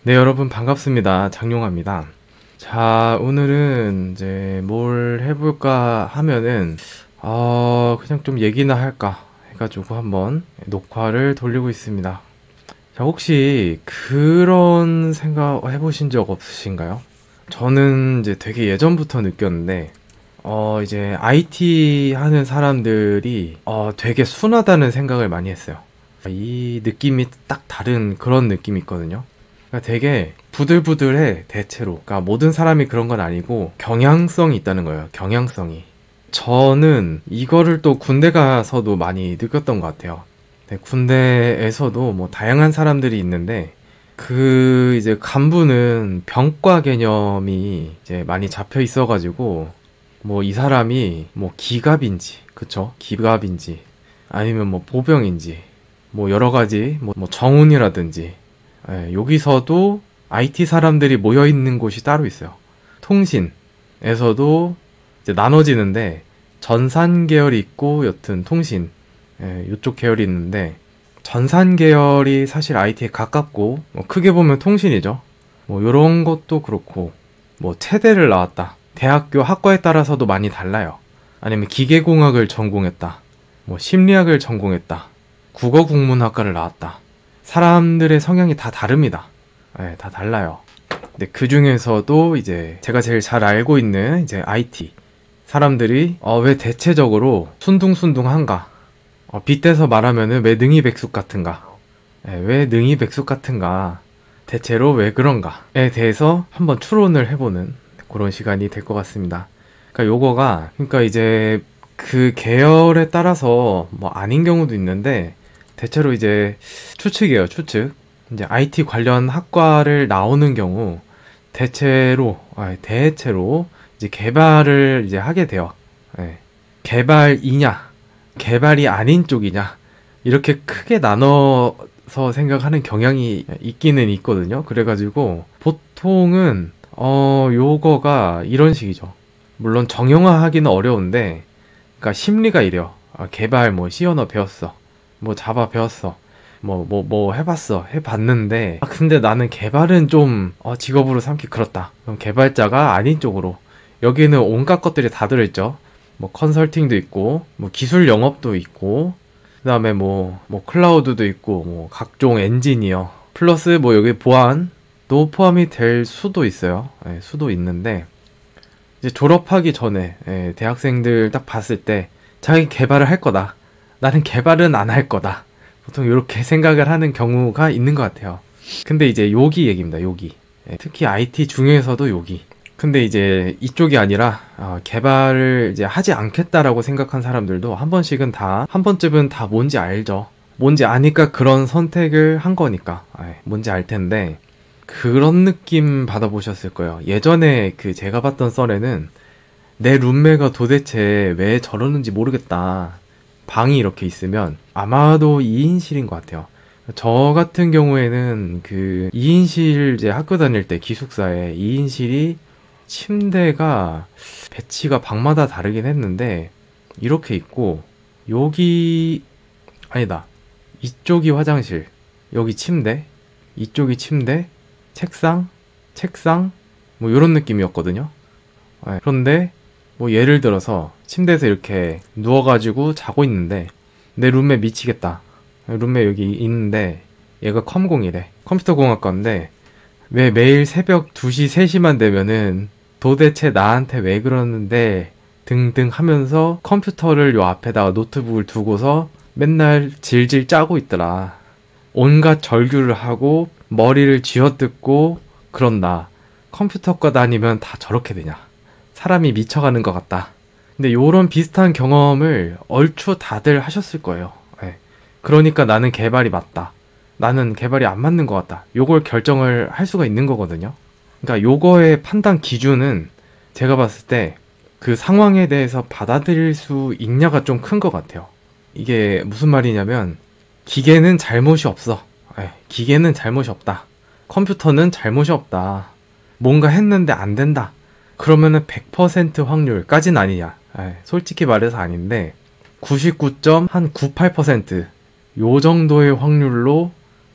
네, 여러분 반갑습니다. 장용화입니다. 자, 오늘은 이제 뭘 해볼까 하면은, 그냥 좀 얘기나 할까 해가지고 한번 녹화를 돌리고 있습니다. 자, 혹시 그런 생각 해보신 적 없으신가요? 저는 이제 되게 예전부터 느꼈는데, 이제 IT 하는 사람들이, 되게 순하다는 생각을 많이 했어요. 이 느낌이 딱 다른 그런 느낌이 있거든요. 그러니까 되게 부들부들해, 대체로. 그러니까 모든 사람이 그런 건 아니고 경향성이 있다는 거예요. 경향성이. 저는 이거를 또 군대 가서도 많이 느꼈던 것 같아요. 네, 군대에서도 뭐 다양한 사람들이 있는데 그 이제 간부는 병과 개념이 이제 많이 잡혀 있어가지고 뭐 이 사람이 뭐 기갑인지, 그쵸? 기갑인지 아니면 뭐 보병인지 뭐 여러 가지 뭐 정운이라든지, 예, 여기서도 IT 사람들이 모여 있는 곳이 따로 있어요. 통신에서도 이제 나눠지는데 전산 계열이 있고 여튼 통신, 예, 요쪽 계열이 있는데 전산 계열이 사실 IT에 가깝고 뭐 크게 보면 통신이죠. 뭐 요런 것도 그렇고 뭐 체대를 나왔다. 대학교 학과에 따라서도 많이 달라요. 아니면 기계공학을 전공했다. 뭐 심리학을 전공했다. 국어국문학과를 나왔다. 사람들의 성향이 다 다릅니다. 네, 다 달라요. 근데 그 중에서도 이제 제가 제일 잘 알고 있는 이제 IT 사람들이 왜 대체적으로 순둥순둥한가? 빗대서 말하면은 왜 능이백숙 같은가? 왜 능이백숙 같은가? 대체로 왜 그런가에 대해서 한번 추론을 해보는 그런 시간이 될 것 같습니다. 그러니까 요거가 그러니까 이제 그 계열에 따라서 뭐 아닌 경우도 있는데 대체로 이제 추측이에요, 추측. 이제 IT 관련 학과를 나오는 경우 대체로 이제 개발을 이제 하게 돼요. 예. 개발이냐, 개발이 아닌 쪽이냐, 이렇게 크게 나눠서 생각하는 경향이 있기는 있거든요. 그래가지고 보통은 요거가 이런 식이죠. 물론 정형화하기는 어려운데, 그러니까 심리가 이래요. 개발 뭐 C 언어 배웠어. 뭐 자바 배웠어. 뭐 해봤어. 해봤는데 근데 나는 개발은 좀 직업으로 삼기 그렇다. 그럼 개발자가 아닌 쪽으로, 여기는 온갖 것들이 다 들어있죠. 뭐 컨설팅도 있고 뭐 기술 영업도 있고 그 다음에 뭐 클라우드도 있고 뭐 각종 엔지니어 플러스 뭐 여기 보안도 포함이 될 수도 있어요. 예, 수도 있는데 이제 졸업하기 전에, 예, 대학생들 딱 봤을 때 자기 개발을 할 거다. 나는 개발은 안 할 거다. 보통 이렇게 생각을 하는 경우가 있는 것 같아요. 근데 이제 여기 얘기입니다. 여기. 예, 특히 IT 중에서도 여기. 근데 이제 이쪽이 아니라 개발을 이제 하지 않겠다라고 생각한 사람들도 한 번쯤은 다 뭔지 알죠. 뭔지 아니까 그런 선택을 한 거니까. 뭔지 알 텐데 그런 느낌 받아보셨을 거예요. 예전에 그 제가 봤던 썰에는 내 룸메가 도대체 왜 저러는지 모르겠다. 방이 이렇게 있으면 아마도 2인실인 것 같아요. 저 같은 경우에는 그 2인실 이제 학교 다닐 때 기숙사에 2인실이 침대가 배치가 방마다 다르긴 했는데 이렇게 있고, 여기 아니다, 이쪽이 화장실, 여기 침대, 이쪽이 침대, 책상 뭐 이런 느낌이었거든요. 그런데 뭐 예를 들어서 침대에서 이렇게 누워가지고 자고 있는데 내 룸메 미치겠다. 룸메 여기 있는데 얘가 컴공이래. 컴퓨터 공학과인데 왜 매일 새벽 2시, 3시만 되면은 도대체 나한테 왜 그러는데 등등 하면서 컴퓨터를 요 앞에다가 노트북을 두고서 맨날 질질 짜고 있더라. 온갖 절규를 하고 머리를 쥐어뜯고 그런다. 컴퓨터과 다니면 다 저렇게 되냐. 사람이 미쳐가는 것 같다. 근데 요런 비슷한 경험을 얼추 다들 하셨을 거예요. 네. 그러니까 나는 개발이 맞다. 나는 개발이 안 맞는 것 같다. 요걸 결정을 할 수가 있는 거거든요. 그러니까 요거의 판단 기준은 제가 봤을 때 그 상황에 대해서 받아들일 수 있냐가 좀 큰 것 같아요. 이게 무슨 말이냐면 기계는 잘못이 없어. 기계는 잘못이 없다. 컴퓨터는 잘못이 없다. 뭔가 했는데 안 된다. 그러면은 100% 확률까진 아니냐. 솔직히 말해서 아닌데 99.98%, 요 정도의 확률로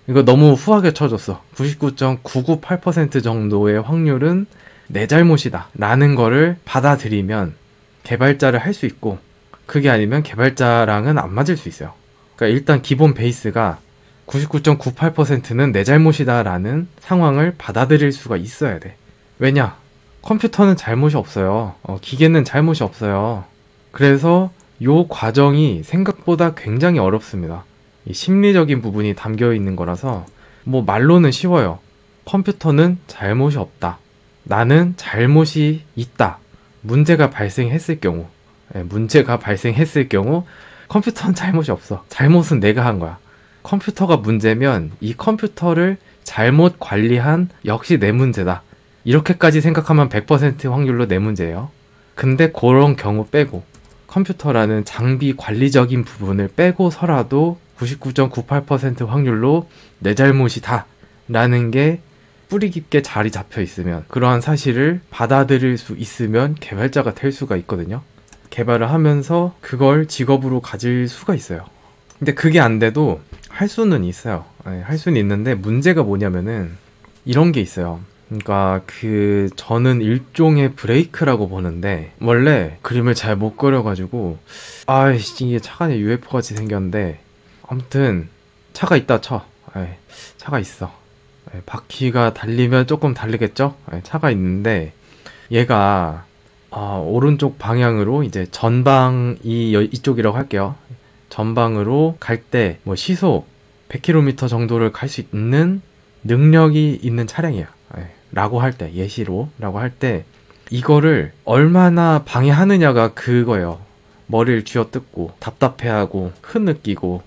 이거 너무 후하게 쳐줬어. 99.998% 정도의 확률은 내 잘못이다 라는 거를 받아들이면 개발자를 할 수 있고, 그게 아니면 개발자랑은 안 맞을 수 있어요. 그러니까 일단 기본 베이스가 99.98%는 내 잘못이다 라는 상황을 받아들일 수가 있어야 돼. 왜냐? 컴퓨터는 잘못이 없어요. 기계는 잘못이 없어요. 그래서 요 과정이 생각보다 굉장히 어렵습니다. 이 심리적인 부분이 담겨 있는 거라서 뭐 말로는 쉬워요. 컴퓨터는 잘못이 없다. 나는 잘못이 있다. 문제가 발생했을 경우, 컴퓨터는 잘못이 없어. 잘못은 내가 한 거야. 컴퓨터가 문제면 이 컴퓨터를 잘못 관리한 역시 내 문제다. 이렇게까지 생각하면 100% 확률로 내 문제예요. 근데 그런 경우 빼고, 컴퓨터라는 장비 관리적인 부분을 빼고서라도 99.98% 확률로 내 잘못이다 라는 게 뿌리 깊게 자리 잡혀 있으면, 그러한 사실을 받아들일 수 있으면 개발자가 될 수가 있거든요. 개발을 하면서 그걸 직업으로 가질 수가 있어요. 근데 그게 안 돼도 할 수는 있어요. 할 수는 있는데 문제가 뭐냐면은 이런 게 있어요. 그러니까 저는 일종의 브레이크라고 보는데, 원래 그림을 잘 못 그려가지고 이게 차가 아니라 UFO 같이 생겼는데, 아무튼 차가 있다 쳐. 차가 있어. 바퀴가 달리면 조금 다르겠죠? 차가 있는데 얘가 오른쪽 방향으로 이제 전방이 이쪽이라고 할게요. 전방으로 갈 때 뭐 시속 100km 정도를 갈 수 있는 능력이 있는 차량이야. 라고 할 때, 예시로 라고 할 때 이거를 얼마나 방해하느냐가 그거예요. 머리를 쥐어뜯고 답답해하고 흐느끼고,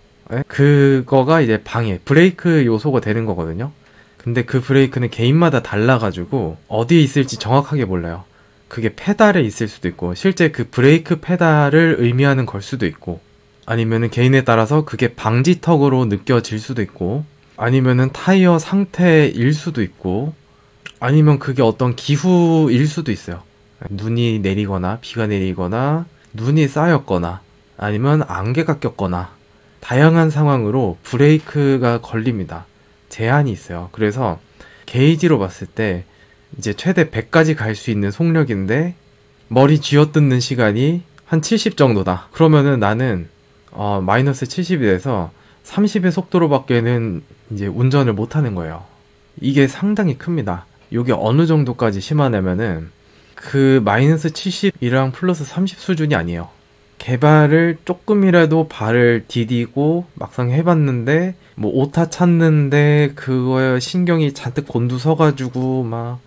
그거가 이제 브레이크 요소가 되는 거거든요. 근데 그 브레이크는 개인마다 달라가지고 어디에 있을지 정확하게 몰라요. 그게 페달에 있을 수도 있고, 실제 그 브레이크 페달을 의미하는 걸 수도 있고, 아니면은 개인에 따라서 그게 방지턱으로 느껴질 수도 있고, 아니면은 타이어 상태일 수도 있고, 아니면 그게 어떤 기후일 수도 있어요. 눈이 내리거나 비가 내리거나 눈이 쌓였거나 아니면 안개가 꼈거나 다양한 상황으로 브레이크가 걸립니다. 제한이 있어요. 그래서 게이지로 봤을 때 이제 최대 100까지 갈 수 있는 속력인데 머리 쥐어뜯는 시간이 한 70 정도다. 그러면은 나는 마이너스 70이 돼서 30의 속도로밖에는 이제 운전을 못하는 거예요. 이게 상당히 큽니다. 이게 어느 정도까지 심하냐면은 그 마이너스 70이랑 플러스 30 수준이 아니에요. 개발을 조금이라도 발을 디디고 막상 해봤는데 뭐 오타 찾는데 그거에 신경이 잔뜩 곤두서가지고 막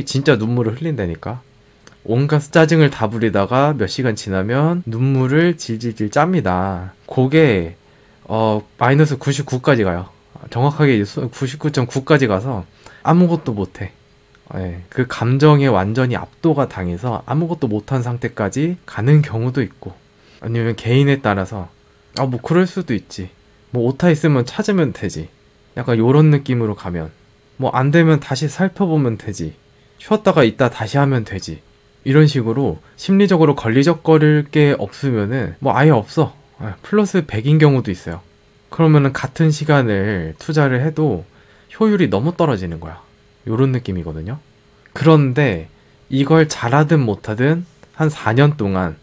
진짜 눈물을 흘린다니까. 온갖 짜증을 다 부리다가 몇 시간 지나면 눈물을 질질질 짭니다. 그게 마이너스 99까지 가요. 정확하게 99.9까지 가서 아무것도 못해. 그 감정에 완전히 압도가 당해서 아무것도 못한 상태까지 가는 경우도 있고, 아니면 개인에 따라서 뭐 그럴 수도 있지, 뭐 오타 있으면 찾으면 되지, 약간 요런 느낌으로 가면, 뭐 안 되면 다시 살펴보면 되지, 쉬었다가 이따 다시 하면 되지, 이런 식으로 심리적으로 걸리적거릴 게 없으면은 뭐 아예 없어. 플러스 100인 경우도 있어요. 그러면은 같은 시간을 투자를 해도 효율이 너무 떨어지는 거야. 요런 느낌이거든요. 그런데 이걸 잘하든 못하든 한 4년 동안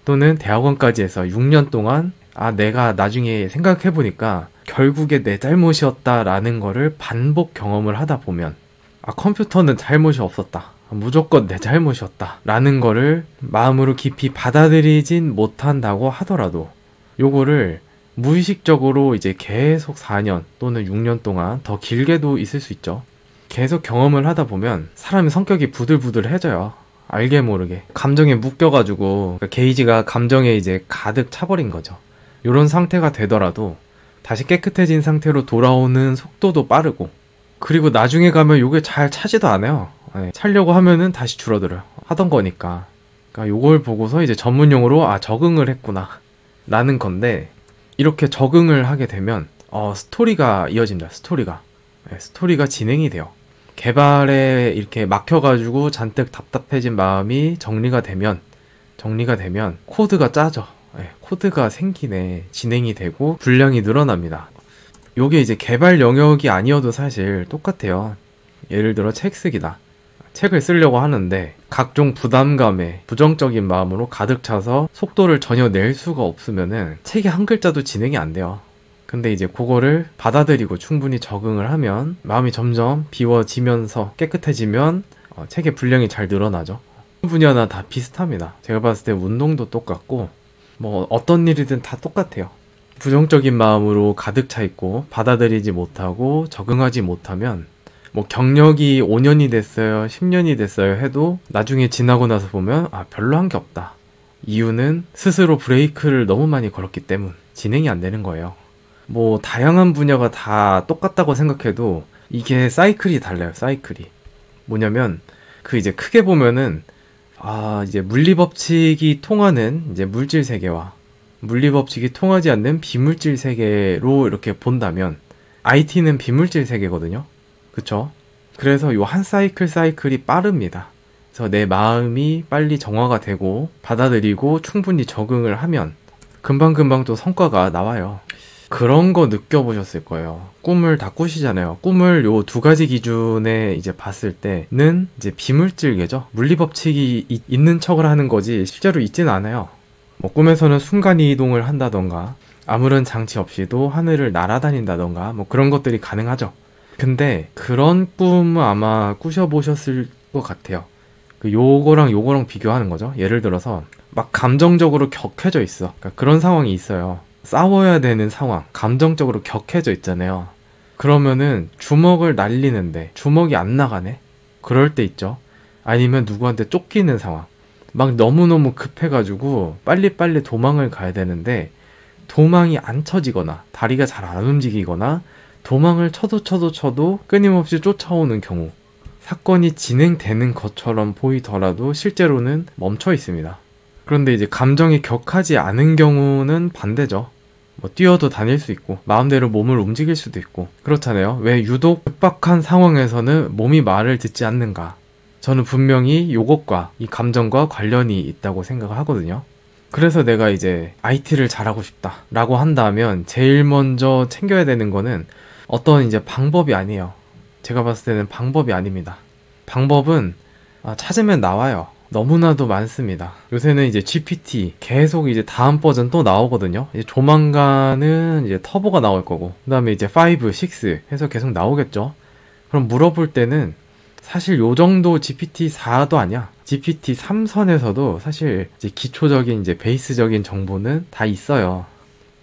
또는 대학원까지 해서 6년 동안 내가 나중에 생각해보니까 결국에 내 잘못이었다라는 거를 반복 경험을 하다 보면 컴퓨터는 잘못이 없었다, 무조건 내 잘못이었다 라는 거를 마음으로 깊이 받아들이진 못한다고 하더라도 요거를 무의식적으로 이제 계속 4년 또는 6년 동안, 더 길게도 있을 수 있죠, 계속 경험을 하다 보면 사람의 성격이 부들부들해져요. 알게 모르게 감정에 묶여가지고, 그러니까 게이지가 감정에 이제 가득 차버린 거죠. 이런 상태가 되더라도 다시 깨끗해진 상태로 돌아오는 속도도 빠르고, 그리고 나중에 가면 요게 잘 차지도 않아요. 차려고 하면은 다시 줄어들어요. 하던 거니까. 그러니까 요걸 보고서 이제 전문용어로 적응을 했구나 라는 건데, 이렇게 적응을 하게 되면 스토리가 이어집니다. 스토리가 진행이 돼요. 개발에 이렇게 막혀가지고 잔뜩 답답해진 마음이 정리가 되면 코드가 짜져. 코드가 생기네. 진행이 되고 분량이 늘어납니다. 요게 이제 개발 영역이 아니어도 사실 똑같아요. 예를 들어 책 쓰기다. 책을 쓰려고 하는데 각종 부담감에 부정적인 마음으로 가득 차서 속도를 전혀 낼 수가 없으면은 책이 한 글자도 진행이 안 돼요. 근데 이제 그거를 받아들이고 충분히 적응을 하면 마음이 점점 비워지면서 깨끗해지면 책의 분량이 잘 늘어나죠. 분야나 다 비슷합니다. 제가 봤을 때 운동도 똑같고 뭐 어떤 일이든 다 똑같아요. 부정적인 마음으로 가득 차 있고 받아들이지 못하고 적응하지 못하면 뭐 경력이 5년이 됐어요, 10년이 됐어요 해도 나중에 지나고 나서 보면 별로 한 게 없다. 이유는 스스로 브레이크를 너무 많이 걸었기 때문 진행이 안 되는 거예요. 뭐 다양한 분야가 다 똑같다고 생각해도 이게 사이클이 달라요. 사이클이 뭐냐면 이제 크게 보면은 이제 물리법칙이 통하는 이제 물질 세계와 물리법칙이 통하지 않는 비물질 세계로 이렇게 본다면 IT는 비물질 세계거든요. 그쵸? 그래서 요 한 사이클이 빠릅니다. 그래서 내 마음이 빨리 정화가 되고 받아들이고 충분히 적응을 하면 금방금방 또 성과가 나와요. 그런 거 느껴보셨을 거예요. 꿈을 다 꾸시잖아요. 꿈을 요 두 가지 기준에 이제 봤을 때는 이제 비물질계죠. 물리법칙이 있는 척을 하는 거지 실제로 있지는 않아요. 뭐 꿈에서는 순간이동을 한다던가 아무런 장치 없이도 하늘을 날아다닌다던가 뭐 그런 것들이 가능하죠. 근데 그런 꿈은 아마 꾸셔보셨을 것 같아요. 요거랑 비교하는 거죠. 예를 들어서 막 감정적으로 격해져 있어. 그러니까 그런 상황이 있어요. 싸워야 되는 상황, 감정적으로 격해져 있잖아요. 그러면은 주먹을 날리는데 주먹이 안 나가네? 그럴 때 있죠. 아니면 누구한테 쫓기는 상황. 막 너무너무 급해가지고 빨리빨리 도망을 가야 되는데 도망이 안 쳐지거나 다리가 잘 안 움직이거나 도망을 쳐도 끊임없이 쫓아오는 경우, 사건이 진행되는 것처럼 보이더라도 실제로는 멈춰 있습니다. 그런데 이제 감정이 격하지 않은 경우는 반대죠. 뭐 뛰어도 다닐 수 있고 마음대로 몸을 움직일 수도 있고 그렇잖아요. 왜 유독 급박한 상황에서는 몸이 말을 듣지 않는가? 저는 분명히 요것과 이 감정과 관련이 있다고 생각을 하거든요. 그래서 내가 이제 IT를 잘하고 싶다 라고 한다면 제일 먼저 챙겨야 되는 거는 어떤 이제 방법이 아니에요. 제가 봤을 때는 방법이 아닙니다. 방법은 찾으면 나와요. 너무나도 많습니다. 요새는 이제 GPT 계속 이제 다음 버전 또 나오거든요. 이제 조만간은 이제 터보가 나올 거고 그 다음에 이제 5, 6 해서 계속 나오겠죠. 그럼 물어볼 때는 사실 요 정도 GPT-4도 아니야. GPT-3선에서도 사실 이제 기초적인 이제 베이스적인 정보는 다 있어요.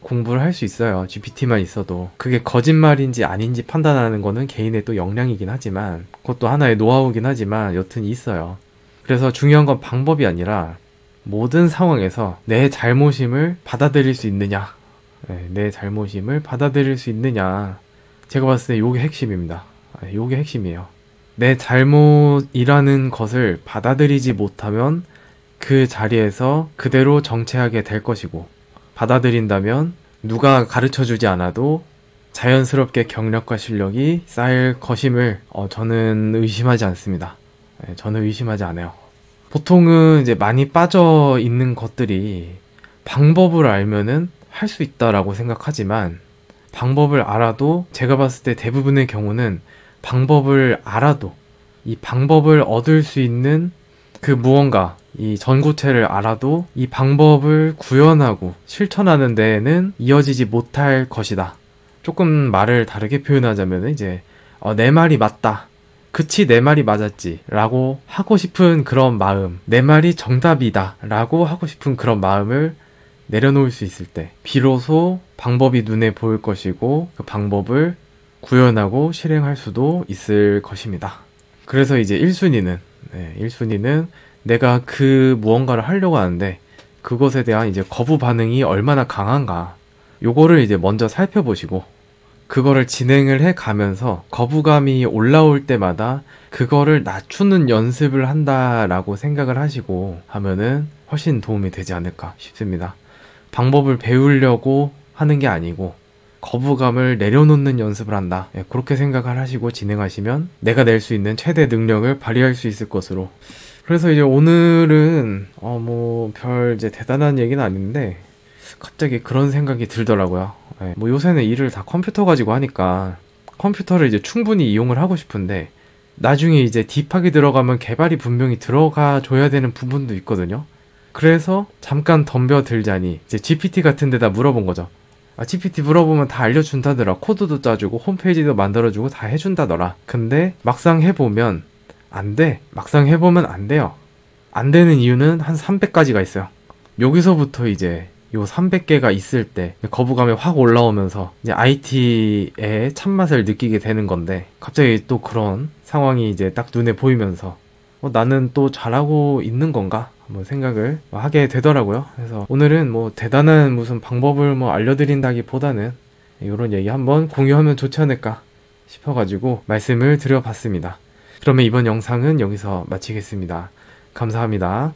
공부를 할 수 있어요. GPT만 있어도. 그게 거짓말인지 아닌지 판단하는 거는 개인의 또 역량이긴 하지만 그것도 하나의 노하우긴 하지만 여튼 있어요. 그래서 중요한 건 방법이 아니라 모든 상황에서 내 잘못임을 받아들일 수 있느냐. 내 잘못임을 받아들일 수 있느냐. 제가 봤을 때 요게 핵심입니다. 요게 핵심이에요. 내 잘못이라는 것을 받아들이지 못하면 그 자리에서 그대로 정체하게 될 것이고 받아들인다면 누가 가르쳐주지 않아도 자연스럽게 경력과 실력이 쌓일 것임을 저는 의심하지 않습니다. 저는 의심하지 않아요. 보통은 이제 많이 빠져 있는 것들이 방법을 알면은 할 수 있다라고 생각하지만 방법을 알아도 제가 봤을 때 대부분의 경우는 방법을 알아도 이 방법을 얻을 수 있는 그 무언가 이 전구체를 알아도 이 방법을 구현하고 실천하는 데에는 이어지지 못할 것이다. 조금 말을 다르게 표현하자면 이제 내 말이 맞다. 그치 내 말이 맞았지 라고 하고 싶은 그런 마음, 내 말이 정답이다 라고 하고 싶은 그런 마음을 내려놓을 수 있을 때 비로소 방법이 눈에 보일 것이고 그 방법을 구현하고 실행할 수도 있을 것입니다. 그래서 이제 1순위는 내가 그 무언가를 하려고 하는데 그것에 대한 이제 거부 반응이 얼마나 강한가 요거를 이제 먼저 살펴보시고 그거를 진행을 해 가면서 거부감이 올라올 때마다 그거를 낮추는 연습을 한다라고 생각을 하시고 하면은 훨씬 도움이 되지 않을까 싶습니다. 방법을 배우려고 하는 게 아니고 거부감을 내려놓는 연습을 한다. 그렇게 생각을 하시고 진행하시면 내가 낼 수 있는 최대 능력을 발휘할 수 있을 것으로. 그래서 이제 오늘은 별 이제 대단한 얘기는 아닌데 갑자기 그런 생각이 들더라고요. 예, 뭐 요새는 일을 다 컴퓨터 가지고 하니까 컴퓨터를 이제 충분히 이용을 하고 싶은데 나중에 이제 딥하게 들어가면 개발이 분명히 들어가 줘야 되는 부분도 있거든요. 그래서 잠깐 덤벼들자니 이제 GPT 같은 데다 물어본 거죠. 아, GPT 물어보면 다 알려준다더라. 코드도 짜주고 홈페이지도 만들어주고 다 해준다더라. 근데 막상 해보면 안 돼. 막상 해보면 안 돼요. 안 되는 이유는 한 300가지가 있어요. 여기서부터 이제 요 300개가 있을 때 거부감이 확 올라오면서 이제 IT의 참맛을 느끼게 되는 건데, 갑자기 또 그런 상황이 이제 딱 눈에 보이면서 나는 또 잘하고 있는 건가? 한번 생각을 하게 되더라고요. 그래서 오늘은 뭐 대단한 무슨 방법을 뭐 알려드린다기보다는 이런 얘기 한번 공유하면 좋지 않을까 싶어가지고 말씀을 드려봤습니다. 그러면 이번 영상은 여기서 마치겠습니다. 감사합니다.